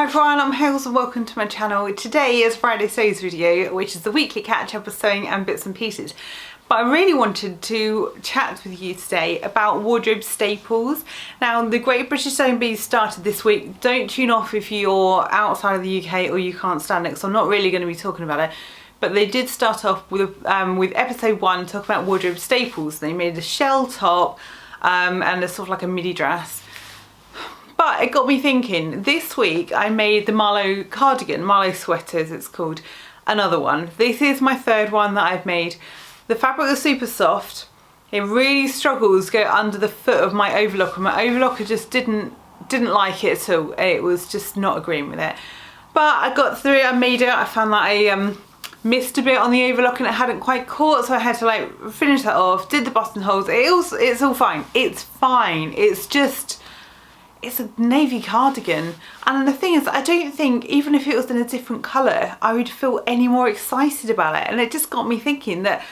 Hi everyone, I'm Hales and welcome to my channel. Today is Friday Sews video, which is the weekly catch up of sewing and bits and pieces. But I really wanted to chat with you today about wardrobe staples. Now, the Great British Sewing Bee started this week. Don't tune off if you're outside of the UK or you can't stand it, because I'm not really going to be talking about it. But they did start off with episode 1 talking about wardrobe staples. They made a shell top and a sort of like a midi dress. But it got me thinking, this week I made the Marlo cardigan, Marlo sweaters it's called, another one. This is my third one that I've made. The fabric was super soft. It really struggles to go under the foot of my overlocker. My overlocker just didn't like it at all. It was just not agreeing with it. But I got through it, I made it. I found that I missed a bit on the overlock and it hadn't quite caught, so I had to like finish that off, did the buttonholes. It's all fine. It's fine. It's a navy cardigan, and the thing is, I don't think even if it was in a different colour I would feel any more excited about it. And it just got me thinking that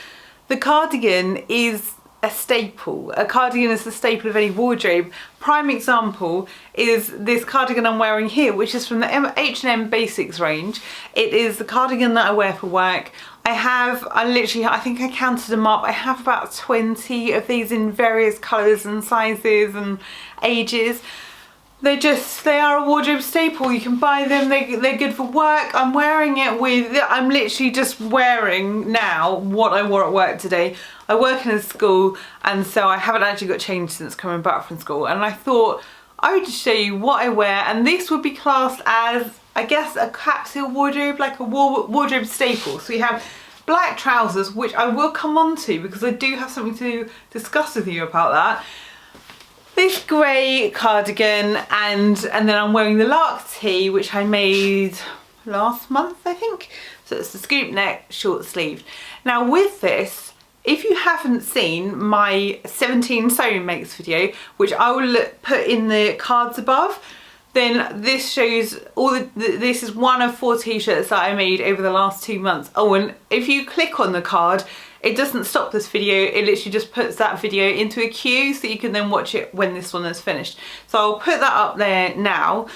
the cardigan is a staple. A cardigan is the staple of any wardrobe. Prime example is this cardigan I'm wearing here, which is from the H&M Basics range. It is the cardigan that I wear for work. I think I counted them up. I have about 20 of these in various colours and sizes and ages. They are a wardrobe staple. You can buy them, they're good for work. I'm literally just wearing now what I wore at work today. I work in a school, and so I haven't actually got changed since coming back from school. And I thought I would just show you what I wear, and this would be classed as, I guess, a capsule wardrobe, like a wardrobe staple. So we have black trousers, which I will come on to because I do have something to discuss with you about that. This grey cardigan, and then I'm wearing the lark tee, which I made last month, I think. So it's the scoop neck, short sleeved. Now with this, if you haven't seen my 17 sewing makes video, which I will put in the cards above, then this shows this is one of 4 t-shirts that I made over the last 2 months. Oh, and if you click on the card, it doesn't stop this video, it literally just puts that video into a queue so you can then watch it when this one is finished. So I'll put that up there now.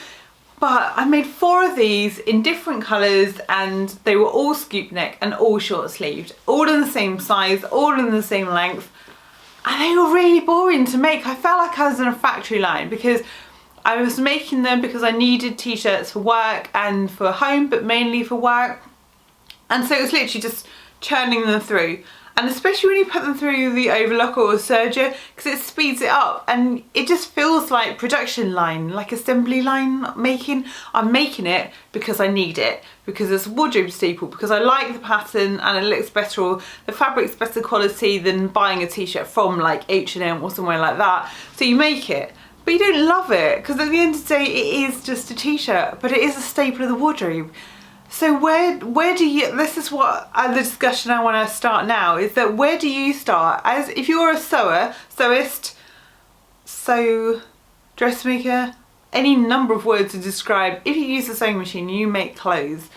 But I made 4 of these in different colours, and they were all scoop neck and all short sleeved, all in the same size, all in the same length, and they were really boring to make. I felt like I was in a factory line because I was making them because I needed t-shirts for work and for home, but mainly for work. And so it was literally just churning them through, and especially when you put them through the overlocker or serger, because it speeds it up and it just feels like production line, like assembly line making. I'm making it because I need it, because it's a wardrobe staple, because I like the pattern and it looks better, or the fabric's better quality than buying a t-shirt from like H&M or somewhere like that. So you make it, but you don't love it, because at the end of the day it is just a t-shirt, but it is a staple of the wardrobe. So where do you, this is what the discussion I want to start now, is that where do you start? As if you're a sewist, dressmaker, any number of words to describe, if you use a sewing machine, you make clothes.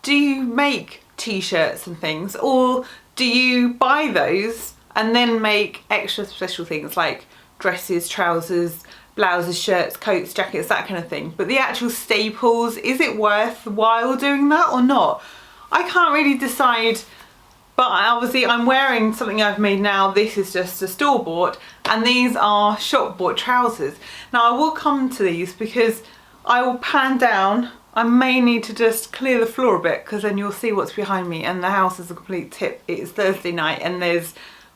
Do you make t-shirts and things, or do you buy those and then make extra special things like dresses, trousers, blouses, shirts, coats, jackets, that kind of thing? But the actual staples, is it worthwhile doing that or not? I can't really decide, but obviously I'm wearing something I've made now. This is just a store-bought, and these are shop-bought trousers. Now I will come to these because I will pan down. I may need to just clear the floor a bit, because then you'll see what's behind me, and the house is a complete tip. It's Thursday night and there's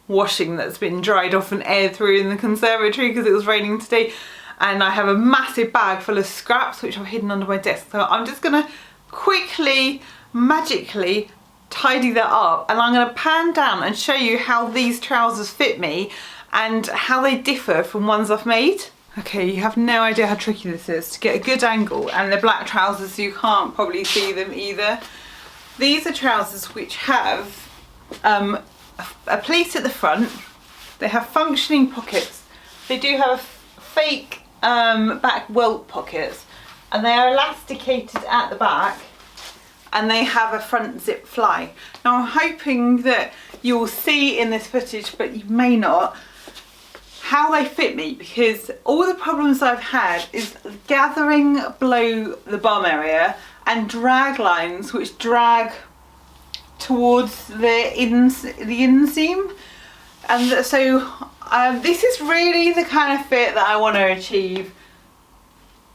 washing that's been dried off and aired through in the conservatory because it was raining today, and I have a massive bag full of scraps which I've hidden under my desk. So I'm just gonna quickly, magically tidy that up, and I'm gonna pan down and show you how these trousers fit me and how they differ from ones I've made. Okay, you have no idea how tricky this is to get a good angle, and they're black trousers so you can't probably see them either. These are trousers which have a pleat at the front. They have functioning pockets. They do have fake back welt pockets, and they are elasticated at the back, and they have a front zip fly. Now I'm hoping that you'll see in this footage, but you may not, how they fit me, because all the problems I've had is gathering below the bum area and drag lines which drag towards the inseam, and so this is really the kind of fit that I want to achieve.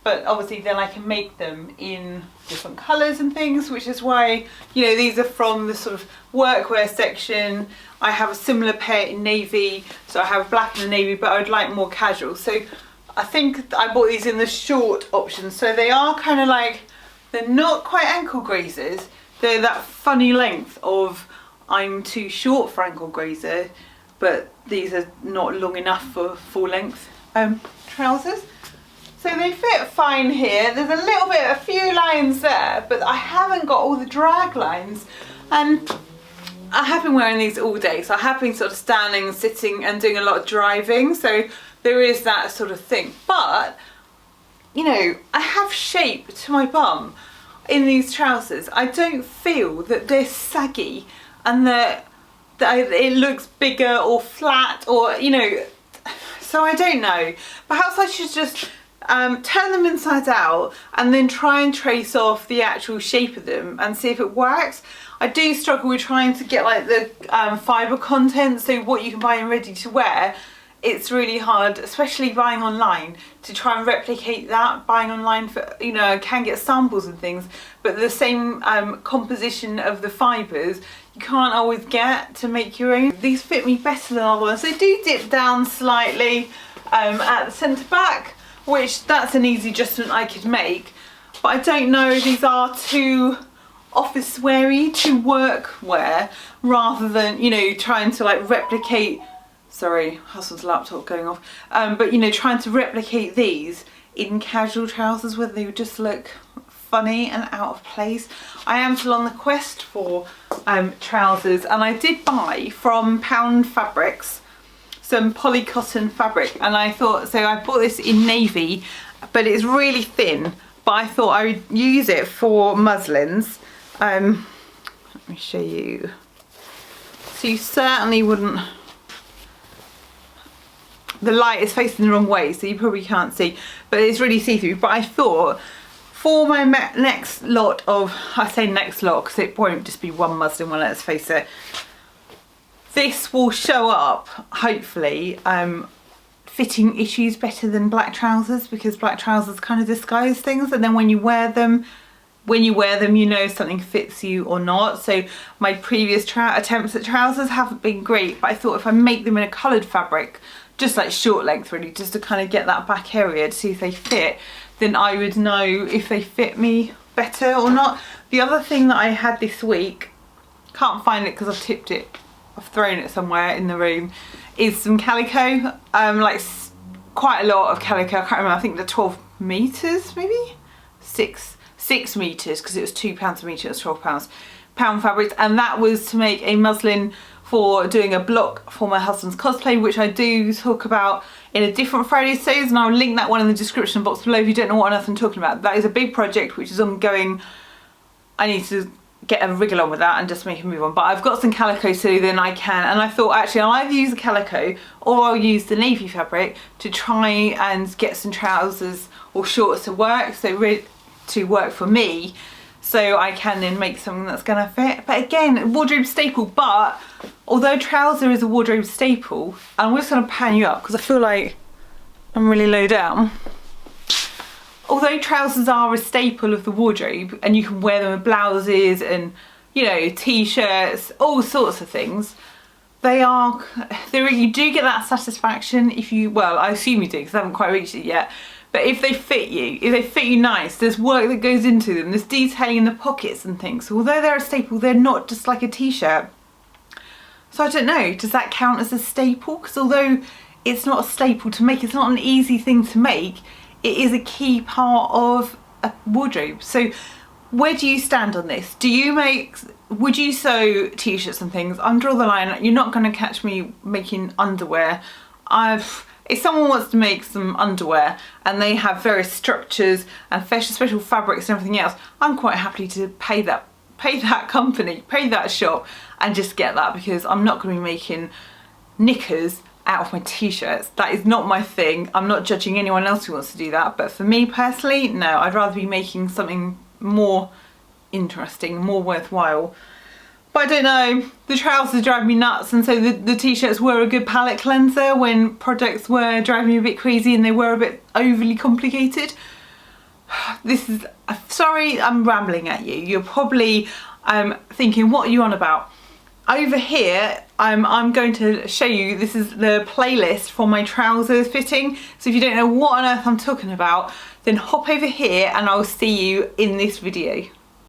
But obviously then I can make them in different colours and things, which is why, you know, these are from the sort of workwear section. I have a similar pair in navy, so I have black and navy, but I would like more casual. So I think I bought these in the short option. So they are kind of like, they're not quite ankle grazers. They're that funny length of, I'm too short for ankle grazer, but these are not long enough for full length trousers. So they fit fine here. There's a few lines there, but I haven't got all the drag lines. And I have been wearing these all day, so I have been sort of standing, sitting and doing a lot of driving. So there is that sort of thing. But, you know, I have shape to my bum in these trousers. I don't feel that they're saggy and that it looks bigger or flat, or, you know, so I don't know. Perhaps I should just turn them inside out and then try and trace off the actual shape of them and see if it works. I do struggle with trying to get like the fibre content, so what you can buy in ready to wear. It's really hard, especially buying online, to try and replicate that. Buying online, for, you know, I can get samples and things, but the same composition of the fibres you can't always get to make your own. These fit me better than other ones. They do dip down slightly at the centre back, which that's an easy adjustment I could make, but I don't know if these are too office weary, too work wear, rather than, you know, trying to like replicate, sorry, husband's laptop going off, but you know, trying to replicate these in casual trousers where they would just look funny and out of place. I am still on the quest for trousers, and I did buy from Pound Fabrics some poly cotton fabric, and I thought, so I bought this in navy, but it's really thin, but I thought I would use it for muslins. Let me show you. So you certainly wouldn't, the light is facing the wrong way, so you probably can't see, but it's really see-through. But I thought for my next lot of, I say next lot because it won't just be one muslin one, let's face it, this will show up, hopefully, fitting issues better than black trousers, because black trousers kind of disguise things, and then when you wear them, you know if something fits you or not. So my previous attempts at trousers haven't been great, but I thought if I make them in a coloured fabric, just like short length really, just to kind of get that back area to see if they fit, then I would know if they fit me better or not. The other thing that I had this week, can't find it because I've tipped it, I've thrown it somewhere in the room, is some calico, like quite a lot of calico. I can't remember, I think they're 12 metres maybe? 6 metres, because it was £2 a metre, it was £12. Pound Fabrics, and that was to make a muslin for doing a block for my husband's cosplay, which I do talk about in a different Friday series, and I'll link that one in the description box below if you don't know what on earth I'm talking about. That is a big project which is ongoing. I need to get a wriggle on with that and just make a move on, but I've got some calico, so then I can, and I thought actually I'll either use the calico or I'll use the navy fabric to try and get some trousers or shorts to work, so to work for me, so I can then make something that's gonna fit. But again, wardrobe staple. But although trouser is a wardrobe staple, and I'm just gonna pan you up because I feel like I'm really low down. Although trousers are a staple of the wardrobe, and you can wear them with blouses and, you know, t-shirts, all sorts of things, you do get that satisfaction if you, well, I assume you do because I haven't quite reached it yet, but if they fit you nice, there's work that goes into them, there's detailing in the pockets and things. So although they're a staple, they're not just like a t-shirt. So I don't know, does that count as a staple? Because although it's not a staple to make, it's not an easy thing to make, it is a key part of a wardrobe. So where do you stand on this? Would you sew t-shirts and things? I'll draw the line. You're not going to catch me making underwear. If someone wants to make some underwear and they have various structures and special fabrics and everything else, I'm quite happy to pay that company, pay that shop and just get that, because I'm not going to be making knickers out of my t-shirts. That is not my thing. I'm not judging anyone else who wants to do that, but for me personally, no, I'd rather be making something more interesting, more worthwhile. But I don't know, the trousers drive me nuts, and so the t-shirts were a good palette cleanser when projects were driving me a bit crazy and they were a bit overly complicated. This is, sorry I'm rambling at you. You're probably thinking, what are you on about? Over here, I'm going to show you, this is the playlist for my trousers fitting. So if you don't know what on earth I'm talking about, then hop over here and I'll see you in this video.